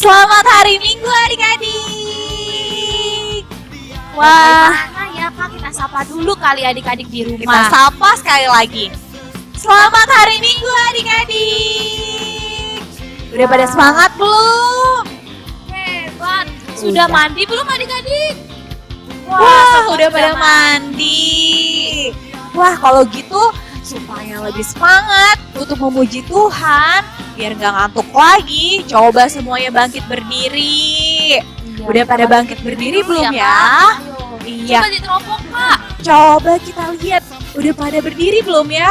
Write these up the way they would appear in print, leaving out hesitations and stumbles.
Selamat hari Minggu adik-adik. Wah, Bagaimana ya Kak, kita sapa dulu kali adik-adik di kita rumah. sapa sekali lagi. Selamat hari Minggu adik-adik. Udah pada semangat belum? Hebat. Sudah Udah. mandi belum adik-adik? Wah, semua udah pada mandi. Wah, kalau gitu supaya lebih semangat untuk memuji Tuhan, biar nggak ngantuk lagi, coba semuanya bangkit berdiri. Iya, Udah pada bangkit berdiri belum ya? Kak? Ayo. Iya. Coba diteropong Kak. Coba kita lihat, udah pada berdiri belum ya?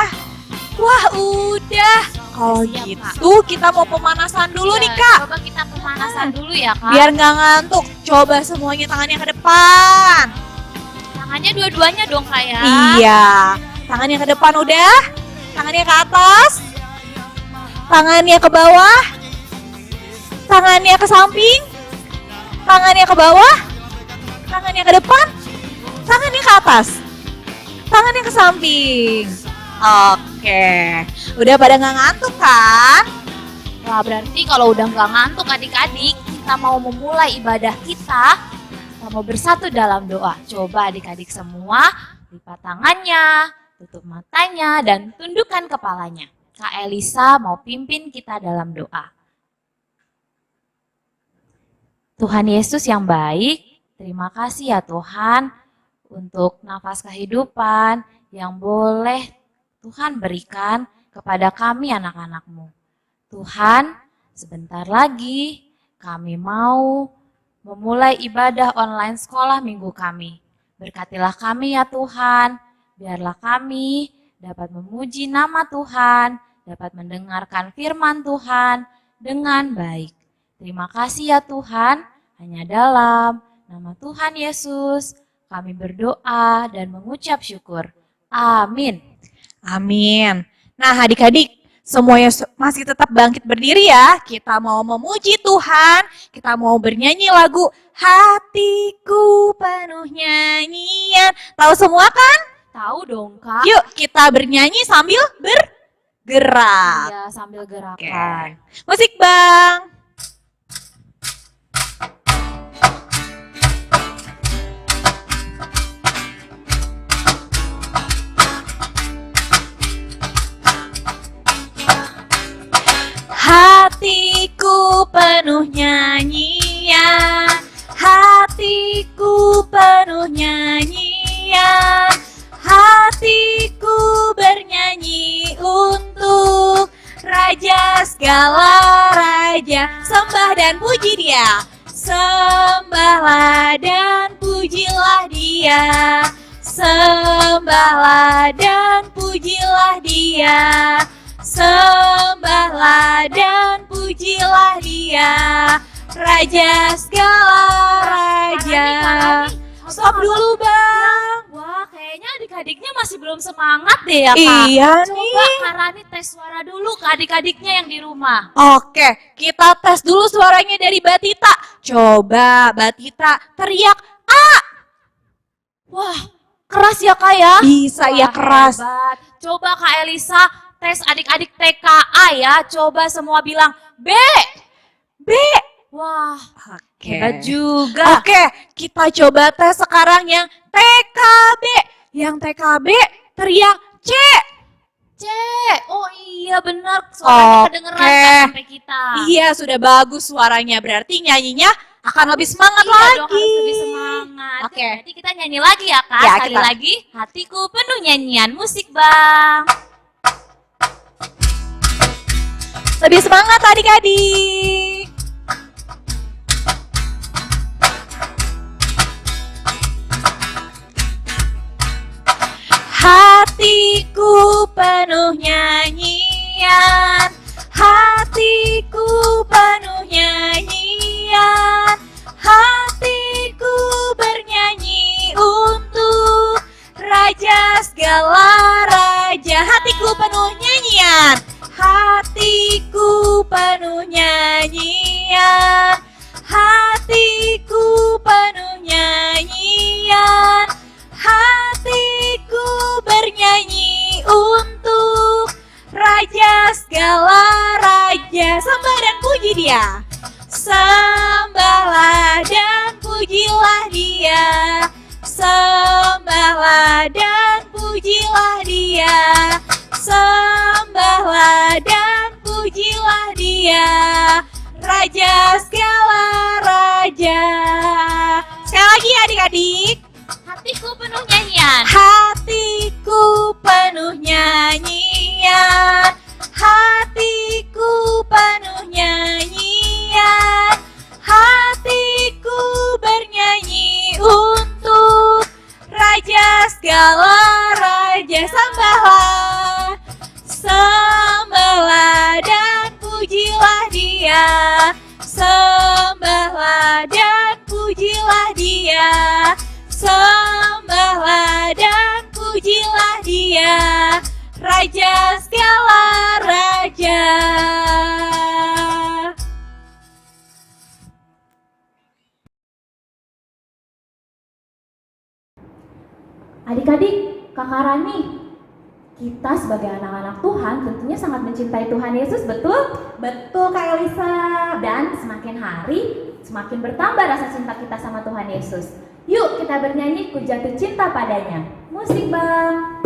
Wah, udah. Kalau Siap, gitu kita mau pemanasan dulu nih Iya, Kak. Coba kita pemanasan dulu ya Kak. Biar nggak ngantuk, coba semuanya tangannya ke depan. Tangannya dua-duanya dong Kak ya. Iya, tangannya ke depan udah, tangannya ke atas, tangannya ke bawah, tangannya ke samping, tangannya ke bawah, tangannya ke depan, tangannya ke atas, tangannya ke samping. Oke, udah pada nggak ngantuk kan? Wah, berarti kalau udah nggak ngantuk adik-adik, kita mau memulai ibadah kita mau bersatu dalam doa. Coba adik-adik semua lipat tangannya, tutup matanya, dan tundukkan kepalanya. Kak Elisa mau pimpin kita dalam doa. Tuhan Yesus yang baik, terima kasih ya Tuhan untuk nafas kehidupan yang boleh Tuhan berikan kepada kami anak-anak-Mu. Tuhan, sebentar lagi kami mau memulai ibadah online sekolah minggu kami. Berkatilah kami ya Tuhan, biarlah kami dapat memuji nama Tuhan, dapat mendengarkan firman Tuhan dengan baik. Terima kasih ya Tuhan, hanya dalam nama Tuhan Yesus kami berdoa dan mengucap syukur. Amin. Amin. Nah adik-adik, semuanya masih tetap bangkit berdiri ya. Kita mau memuji Tuhan, kita mau bernyanyi lagu Hatiku Penuh Nyanyian. Tahu semua kan? Tahu dong Kak? Yuk kita bernyanyi sambil bergerak. Iya, sambil gerakan. Musik Bang. Hatiku penuh nyanyian, hatiku penuh nyanyian, hatiku bernyanyi untuk Raja segala raja. Sembah dan puji Dia, sembahlah dan pujilah Dia, sembahlah dan pujilah Dia. Sembahlah dan pujilah Dia, Raja segala raja. Stop dulu Bang. Wah, kayaknya adik-adiknya masih belum semangat deh ya Kak. Iya Coba nih. Kak Rani tes suara dulu ke adik-adiknya yang di rumah. Oke, kita tes dulu suaranya dari Batita. Coba Batita teriak A. Wah, keras ya Kak ya? Bisa ya Wah, keras. hebat. Coba Kak Elisa tes adik-adik TKA ya. Coba semua bilang B. B. Wah, Oke. hebat juga. Oke, kita coba tes sekarang yang TKB. Yang TKB teriak C. C. Oh iya benar, suaranya kedengeran Oke. kan sampai kita. Iya, sudah bagus suaranya. Berarti nyanyinya akan lebih semangat Iya lagi. dong, harus lebih semangat. Oke. Berarti kita nyanyi lagi ya Kak. Ya, Sekali kita. lagi, hatiku penuh nyanyian musik Bang. Lebih semangat adik-adik. Hatiku penuh nyanyian, hatiku penuh nyanyian, hatiku bernyanyi untuk Raja segala raja. Hatiku penuh nyanyian, hatiku penuh nyanyian, hatiku penuh nyanyian, hatiku bernyanyi untuk Raja segala raja. Sembah dan puji Dia, Sembahlah dan pujilah Dia, sembahlah dan pujilah Dia, sembahlah dan pujilah Dia, Raja segala raja. Sekali lagi adik-adik. Hatiku penuh nyanyian. Hatiku penuh nyanyian, hatiku penuh nyanyian, hatiku bernyanyi untuk Raja segala raja. Sembahlah, sembahlah dan pujilah Dia, sembahlah dan pujilah Dia, sembahlah dan pujilah Dia, Raja segala raja. Adik-adik, Kakak Rani, kita sebagai anak-anak Tuhan tentunya sangat mencintai Tuhan Yesus, betul? Betul Kak Elisa. Dan semakin hari, semakin bertambah rasa cinta kita sama Tuhan Yesus. Yuk kita bernyanyi Ku Jatuh Cinta Padanya. Musik Bang.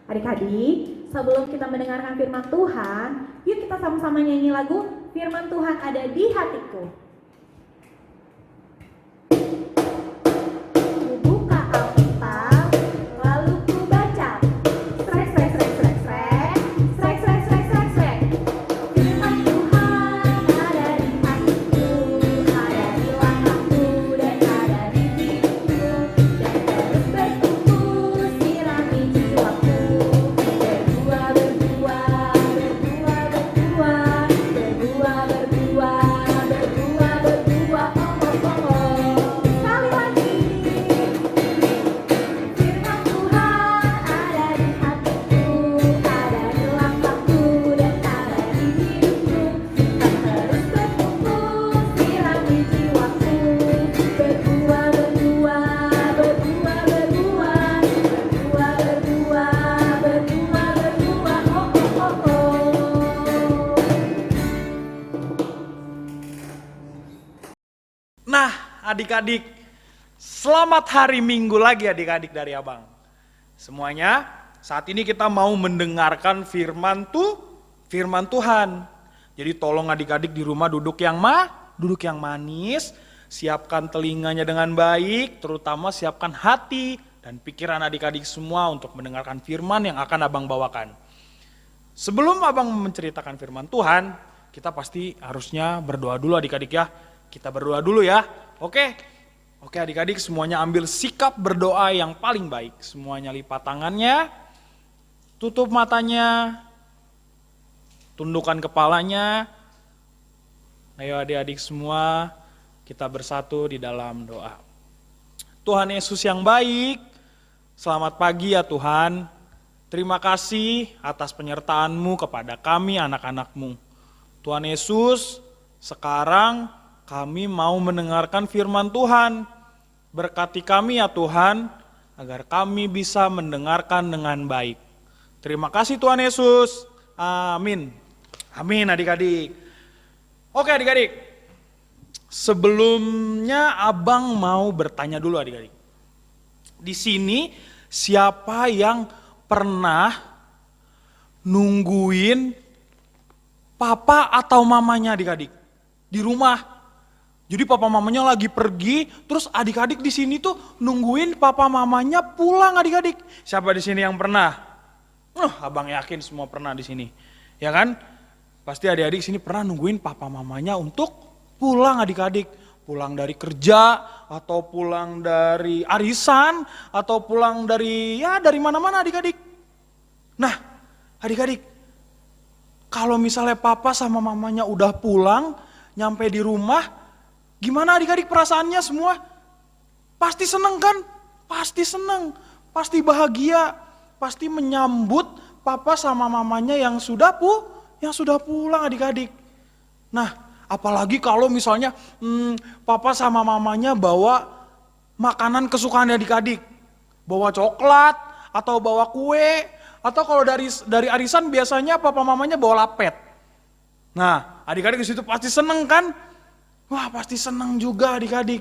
Adik-adik, sebelum kita mendengarkan firman Tuhan, yuk kita sama-sama nyanyi lagu Firman Tuhan Ada di Hatiku. Ku buka Alkitab, lalu ku baca. Srek, srek, srek, srek, srek. Srek, srek, srek, srek, srek. Firman Tuhan ada di hatiku, ada di langkahku, dan ada di hidupku. Dan terus bertumbuh, sirami jiwaku. Berbuah, berbuah, berbuah, berbuah. Berbuah, berbuah, berbuah, berbuah. Oh, oh, oh, oh. Sekali lagi. Firman Tuhan ada di hatiku, ada di langkahku, dan ada di hidupku. Dan terus bertumbuh, sirami jiwaku. Berbuah, berbuah, berbuah, berbuah. Berbuah, berbuah, berbuah, berbuah. Oh, oh, oh, oh. Nah, adik-adik, selamat hari Minggu lagi adik-adik dari Abang. Semuanya, saat ini kita mau mendengarkan firman Tuhan. Jadi tolong adik-adik di rumah duduk yang manis, siapkan telinganya dengan baik, terutama siapkan hati dan pikiran adik-adik semua untuk mendengarkan firman yang akan Abang bawakan. Sebelum Abang menceritakan firman Tuhan, kita pasti harusnya berdoa dulu adik-adik ya. Kita berdoa dulu ya, oke? Oke adik-adik semuanya ambil sikap berdoa yang paling baik. Semuanya lipat tangannya, tutup matanya, tundukkan kepalanya. Ayo adik-adik semua, kita bersatu di dalam doa. Tuhan Yesus yang baik, selamat pagi ya Tuhan. Terima kasih atas penyertaan-Mu kepada kami anak-anak-Mu. Tuhan Yesus, sekarang kami mau mendengarkan firman Tuhan. Berkati kami ya Tuhan, agar kami bisa mendengarkan dengan baik. Terima kasih Tuhan Yesus. Amin. Amin adik-adik. Oke adik-adik, sebelumnya abang mau bertanya dulu adik-adik. Di sini siapa yang pernah nungguin papa atau mamanya adik-adik di rumah? Jadi papa mamanya lagi pergi, terus adik-adik di sini tuh nungguin papa mamanya pulang adik-adik. Siapa di sini yang pernah? Abang yakin semua pernah di sini, ya kan? Pasti adik-adik sini pernah nungguin papa mamanya untuk pulang adik-adik. Pulang dari kerja, atau pulang dari arisan, atau pulang dari mana-mana adik-adik. Nah adik-adik, kalau misalnya papa sama mamanya udah pulang, nyampe di rumah, gimana adik-adik perasaannya semua? Pasti seneng kan? Pasti seneng, pasti bahagia, pasti menyambut papa sama mamanya yang sudah pulang adik-adik. Nah, apalagi kalau misalnya papa sama mamanya bawa makanan kesukaan adik-adik. Bawa coklat, atau bawa kue, atau kalau dari arisan biasanya papa mamanya bawa lapet. Nah, adik-adik di situ pasti seneng kan? Wah, pasti seneng juga adik-adik.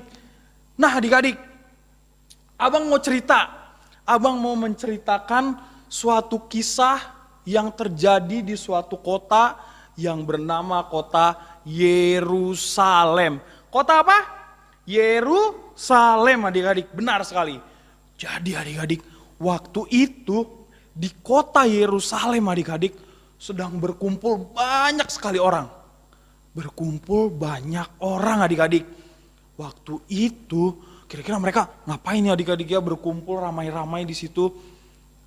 Nah, adik-adik, abang mau menceritakan suatu kisah yang terjadi di suatu kota yang bernama kota Yerusalem. Kota apa? Yerusalem adik-adik, benar sekali. Jadi adik-adik, waktu itu di kota Yerusalem adik-adik sedang berkumpul banyak sekali orang. Berkumpul banyak orang adik-adik. Waktu itu kira-kira mereka ngapain ya adik-adik ya, berkumpul ramai-ramai di situ.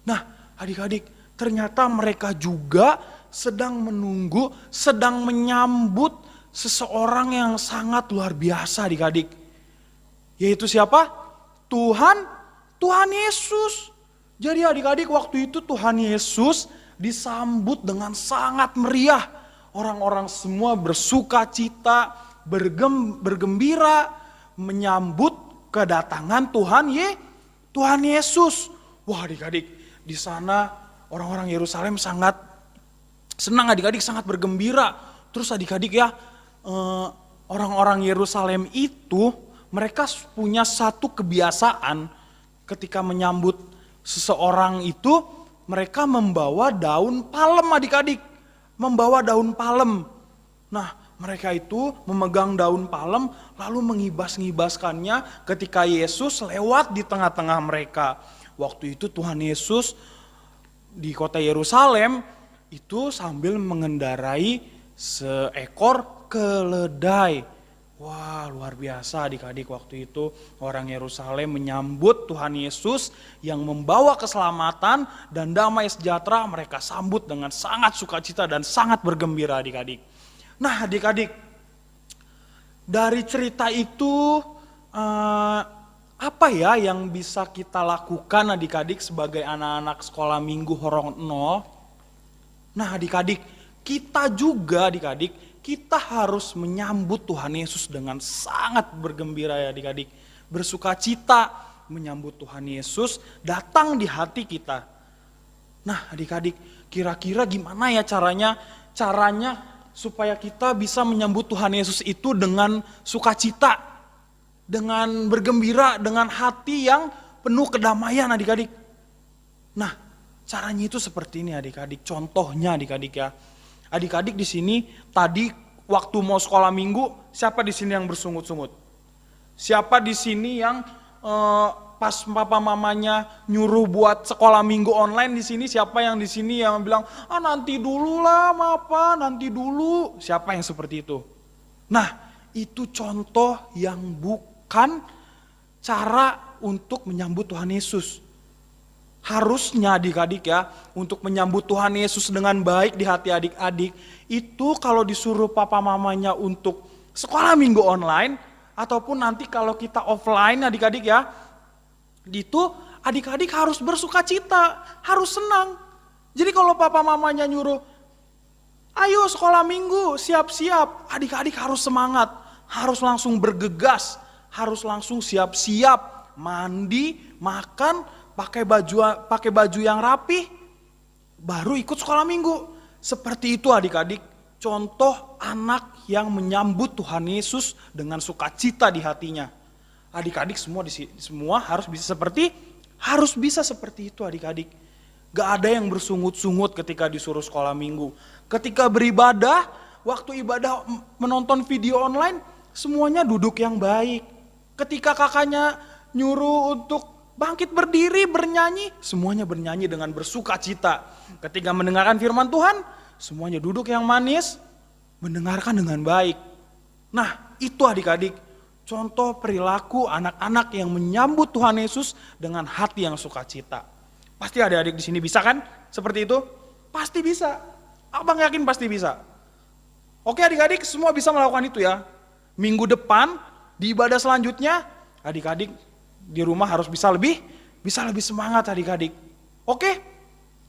Nah adik-adik, ternyata mereka juga sedang menunggu, sedang menyambut seseorang yang sangat luar biasa adik-adik. Yaitu siapa? Tuhan Yesus. Jadi adik-adik, waktu itu Tuhan Yesus disambut dengan sangat meriah. Orang-orang semua bersuka cita, bergembira menyambut kedatangan Tuhan Yesus. Wah adik-adik, di sana orang-orang Yerusalem sangat senang adik-adik, sangat bergembira. Terus adik-adik ya, orang-orang Yerusalem itu mereka punya satu kebiasaan ketika menyambut seseorang itu, mereka membawa daun palem adik-adik. Membawa daun palem. Nah mereka itu memegang daun palem lalu mengibas-ngibaskannya ketika Yesus lewat di tengah-tengah mereka. Waktu itu Tuhan Yesus di kota Yerusalem itu sambil mengendarai seekor keledai. Wah luar biasa adik-adik, waktu itu orang Yerusalem menyambut Tuhan Yesus yang membawa keselamatan dan damai sejahtera. Mereka sambut dengan sangat sukacita dan sangat bergembira adik-adik. Nah adik-adik, dari cerita itu apa ya yang bisa kita lakukan adik-adik sebagai anak-anak sekolah minggu Horong 0? Nah adik-adik, kita juga adik-adik, kita harus menyambut Tuhan Yesus dengan sangat bergembira ya adik-adik. Bersuka cita menyambut Tuhan Yesus datang di hati kita. Nah adik-adik, kira-kira gimana ya caranya supaya kita bisa menyambut Tuhan Yesus itu dengan sukacita, dengan bergembira, dengan hati yang penuh kedamaian adik-adik. Nah caranya itu seperti ini adik-adik, contohnya adik-adik ya. Adik-adik di sini tadi waktu mau sekolah minggu, siapa di sini yang bersungut-sungut? Siapa di sini yang pas papa mamanya nyuruh buat sekolah minggu online di sini? Siapa yang di sini yang bilang nanti dulu lah, apa nanti dulu? Siapa yang seperti itu? Nah, itu contoh yang bukan cara untuk menyambut Tuhan Yesus. Harusnya adik-adik ya, untuk menyambut Tuhan Yesus dengan baik di hati adik-adik, itu kalau disuruh papa mamanya untuk sekolah minggu online, ataupun nanti kalau kita offline adik-adik ya, itu adik-adik harus bersuka cita, harus senang. Jadi kalau papa mamanya nyuruh, ayo sekolah minggu, siap-siap. Adik-adik harus semangat, harus langsung bergegas, harus langsung siap-siap, mandi, makan, pakai baju yang rapi, baru ikut sekolah minggu. Seperti itu adik-adik, contoh anak yang menyambut Tuhan Yesus dengan sukacita di hatinya. Adik-adik semua harus bisa seperti itu adik-adik. Gak ada yang bersungut-sungut ketika disuruh sekolah minggu. Ketika beribadah, waktu ibadah menonton video online, semuanya duduk yang baik. Ketika kakaknya nyuruh untuk bangkit berdiri, bernyanyi, semuanya bernyanyi dengan bersukacita. Ketika mendengarkan firman Tuhan, semuanya duduk yang manis, mendengarkan dengan baik. Nah, itu adik-adik, contoh perilaku anak-anak yang menyambut Tuhan Yesus dengan hati yang sukacita. Pasti adik-adik di sini bisa kan? Seperti itu? Pasti bisa. Abang yakin pasti bisa. Oke adik-adik, semua bisa melakukan itu ya. Minggu depan, di ibadah selanjutnya, adik-adik di rumah harus bisa lebih semangat adik-adik. Oke?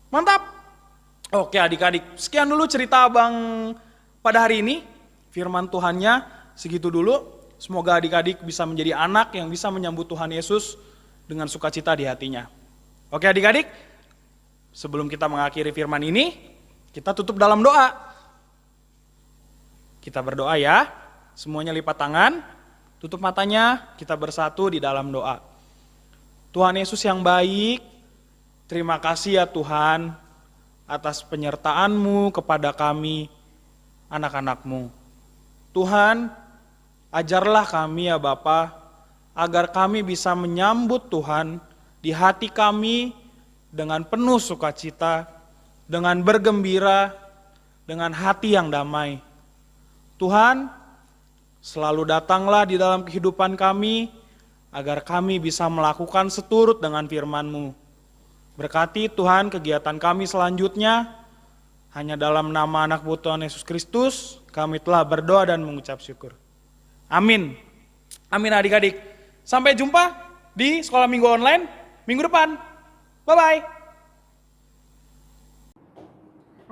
Mantap? Oke adik-adik, sekian dulu cerita abang pada hari ini. Firman Tuhannya segitu dulu. Semoga adik-adik bisa menjadi anak yang bisa menyambut Tuhan Yesus dengan sukacita di hatinya. Oke adik-adik, sebelum kita mengakhiri firman ini, kita tutup dalam doa. Kita berdoa ya, semuanya lipat tangan, tutup matanya, kita bersatu di dalam doa. Tuhan Yesus yang baik, terima kasih ya Tuhan atas penyertaan-Mu kepada kami, anak-anak-Mu. Tuhan, ajarlah kami ya Bapa, agar kami bisa menyambut Tuhan di hati kami dengan penuh sukacita, dengan bergembira, dengan hati yang damai. Tuhan, selalu datanglah di dalam kehidupan kami, agar kami bisa melakukan seturut dengan firman-Mu. Berkati Tuhan kegiatan kami selanjutnya, hanya dalam nama anak Tuhan Yesus Kristus, kami telah berdoa dan mengucap syukur. Amin. Amin adik-adik. Sampai jumpa di sekolah minggu online minggu depan. Bye-bye.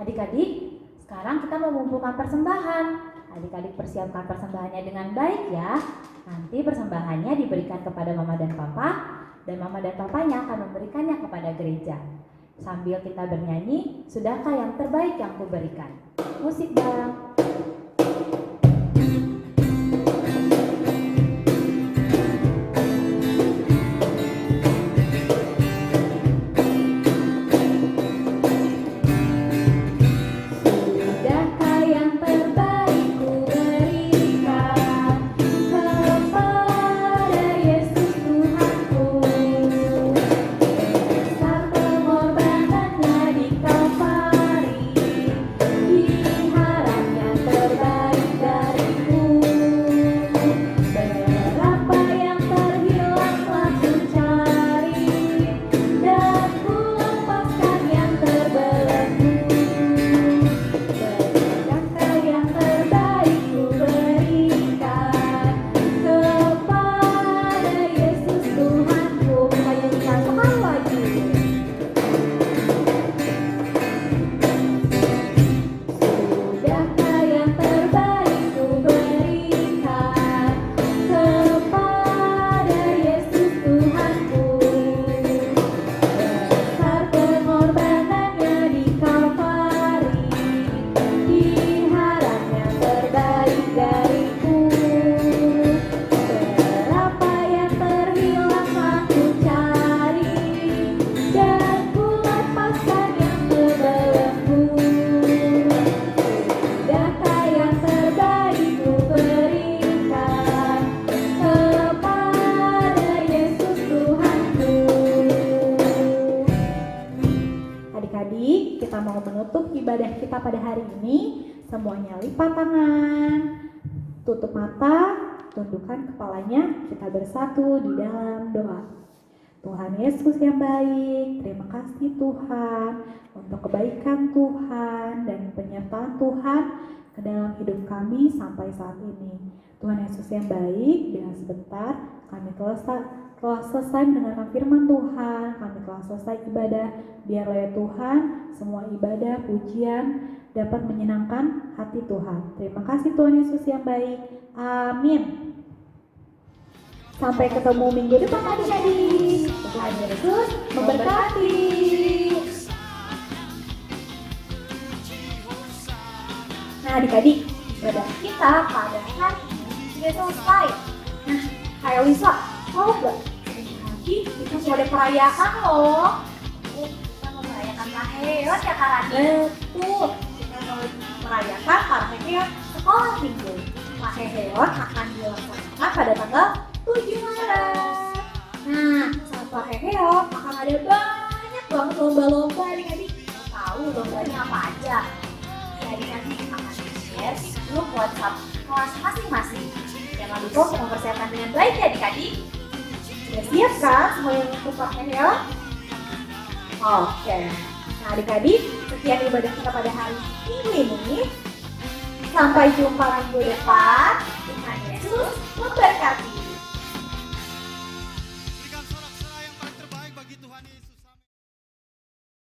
Adik-adik, sekarang kita mau mengumpulkan persembahan. Adik-adik persiapkan persembahannya dengan baik ya. Nanti persembahannya diberikan kepada mama dan papa, dan mama dan papanya akan memberikannya kepada gereja. Sambil kita bernyanyi, sudahkah yang terbaik yang kuberikan? Musik Bang. Sudahkah yang terbaik kuberikan kepada Yesus Tuhanku? Besar pengorbanannya di Kalvari, diharap yang terbaik dariku. Berapa yang terhilang telah kucari, dan ku lepaskan yang terbelenggu. Sudahkah yang terbaik kuberikan kepada Yesus Tuhanku? Kita nyanyikan sekali lagi. Sudahkah yang terbaik kuberikan kepada Yesus Tuhanku? Besar pengorbanannya di Kalvari, diharap yang terbaik dariku. Berapa yang terhilang aku cari, dan ku lepaskan yang terbelenggu. Sudahkah yang terbaik kuberikan kepada Yesus Tuhanku? Adik-adik, kita mau menutup ibadah kita pada hari ini. Semuanya lipat tangan, tutup mata, tundukkan kepalanya, kita bersatu di dalam doa. Tuhan Yesus yang baik, terima kasih Tuhan untuk kebaikan Tuhan dan penyertaan Tuhan ke dalam hidup kami sampai saat ini. Tuhan Yesus yang baik, dengan sebentar kami telah telah selesai mendengarkan firman Tuhan, kami telah selesai ibadah. Biarlah ya Tuhan, semua ibadah, pujian dapat menyenangkan hati Tuhan. Terima kasih Tuhan Yesus yang baik. Amin. Sampai ketemu minggu depan adik-adik. Tuhan Yesus memberkati. Nah adik-adik, ibadah kita pada hari ini sudah selesai. Nah, Kak Elisa, tahu gak? Lagi kita mau ada perayaan loh. Kita mau merayakan Maheot ya Kak Rani? Betul. Kita mau merayakan Maheot sekolah minggu. Maheot akan dilaksanakan pada tanggal 7 Maret. Nah, saat Maheot akan ada banyak banget lomba-lomba adik-adik. Tahu lombanya apa aja? Ya adik-adik akan share di grup WhatsApp kelas masing-masing. Jangan lupa untuk mempersiapkan dengan baik ya adik-adik. Sudah siap kan semua yang untuk Maheot? Oke. Nah adik-adik, sekian ibadah kita pada hari Minggu ini. Sampai jumpa minggu depan. Tuhan Yesus memberkati.